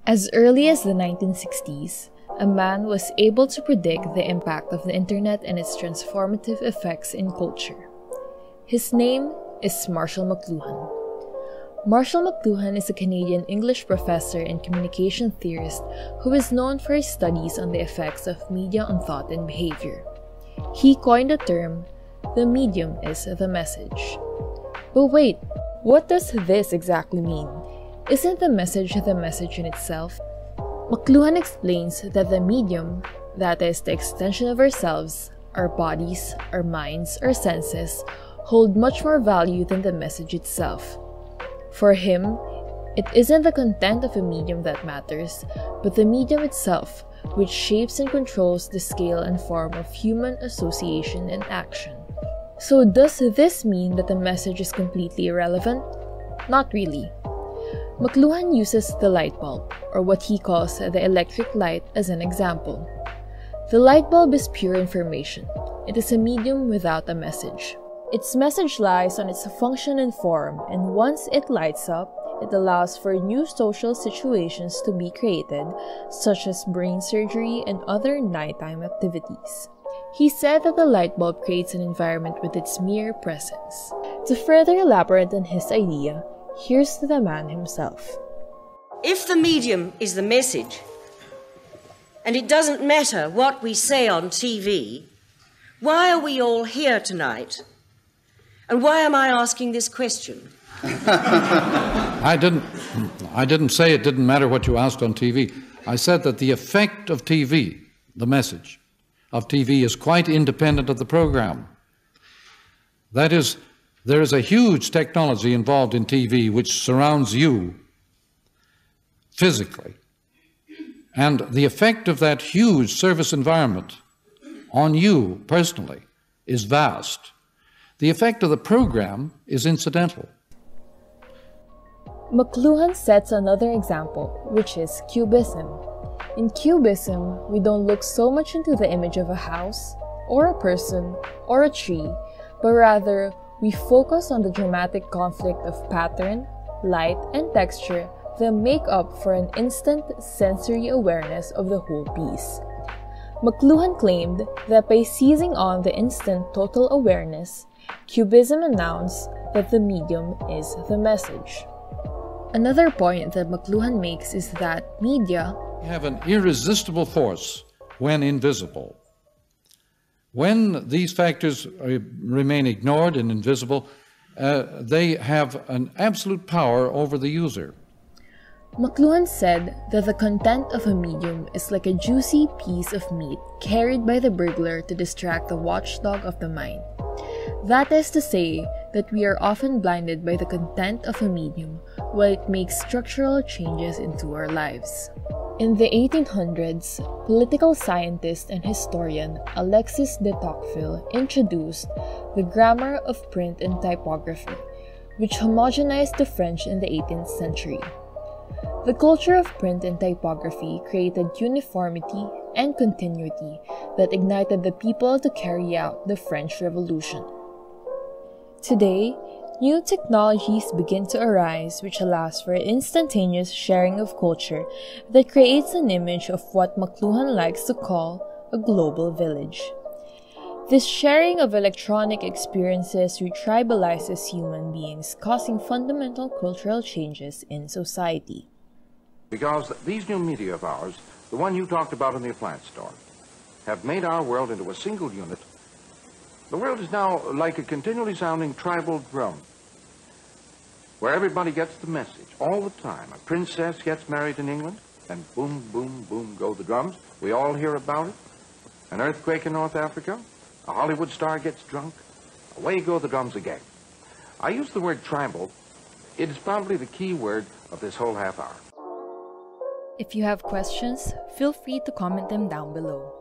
As early as the 1960s, a man was able to predict the impact of the internet and its transformative effects in culture. His name is Marshall McLuhan. Marshall McLuhan is a Canadian English professor and communication theorist who is known for his studies on the effects of media on thought and behavior. He coined the term, "The medium is the message." But wait, what does this exactly mean? Isn't the message in itself? McLuhan explains that the medium, that is, the extension of ourselves, our bodies, our minds, our senses, hold much more value than the message itself. For him, it isn't the content of a medium that matters, but the medium itself, which shapes and controls the scale and form of human association and action. So does this mean that the message is completely irrelevant? Not really. McLuhan uses the light bulb, or what he calls the electric light, as an example. The light bulb is pure information. It is a medium without a message. Its message lies on its function and form, and once it lights up, it allows for new social situations to be created, such as brain surgery and other nighttime activities. He said that the light bulb creates an environment with its mere presence. To further elaborate on his idea, here's the man himself. If the medium is the message, and it doesn't matter what we say on TV, why are we all here tonight? And why am I asking this question? I didn't say it didn't matter what you asked on TV. I said that the effect of TV, the message of TV, is quite independent of the program. That is, there is a huge technology involved in TV which surrounds you physically. And the effect of that huge service environment on you personally is vast. The effect of the program is incidental. McLuhan sets another example, which is cubism. In cubism, we don't look so much into the image of a house, or a person, or a tree, but rather we focus on the dramatic conflict of pattern, light, and texture that make up for an instant sensory awareness of the whole piece. McLuhan claimed that by seizing on the instant total awareness, Cubism announced that the medium is the message. Another point that McLuhan makes is that media have an irresistible force when invisible. When these factors remain ignored and invisible, they have an absolute power over the user. McLuhan said that the content of a medium is like a juicy piece of meat carried by the burglar to distract the watchdog of the mind. That is to say that we are often blinded by the content of a medium while it makes structural changes into our lives. In the 1800s, political scientist and historian Alexis de Tocqueville introduced the grammar of print and typography, which homogenized the French in the 18th century. The culture of print and typography created uniformity and continuity that ignited the people to carry out the French Revolution. Today, new technologies begin to arise which allows for instantaneous sharing of culture that creates an image of what McLuhan likes to call a global village. This sharing of electronic experiences retribalizes human beings, causing fundamental cultural changes in society. Because these new media of ours, the one you talked about in the appliance store, have made our world into a single unit. The world is now like a continually sounding tribal drum, where everybody gets the message all the time. A princess gets married in England, and boom, boom, boom go the drums. We all hear about it. An earthquake in North Africa, a Hollywood star gets drunk, away go the drums again. I use the word tribal. It is probably the key word of this whole half hour. If you have questions, feel free to comment them down below.